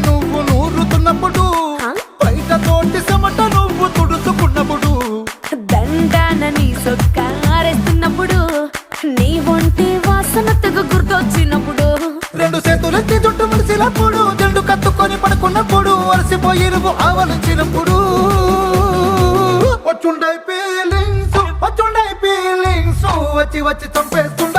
నువ్వు నూరుతున్నప్పుడు, బయట తోటి చెమట నువ్వు తుడుచుకున్నప్పుడు, దండాన నీ సొక్కారేస్తున్నప్పుడు, నీ ఒంటి వాసన తెగ గుర్తొచ్చినప్పుడు, రెండు చేతులెత్తి జుట్టు ముడిసినప్పుడు, జండు కత్తుకొని పడుకున్నప్పుడు, అలసిపోయి నువ్వు ఆవలించినప్పుడు, వచ్చుండై ఫీలింగ్స్ వచ్చి వచ్చి చంపేస్తు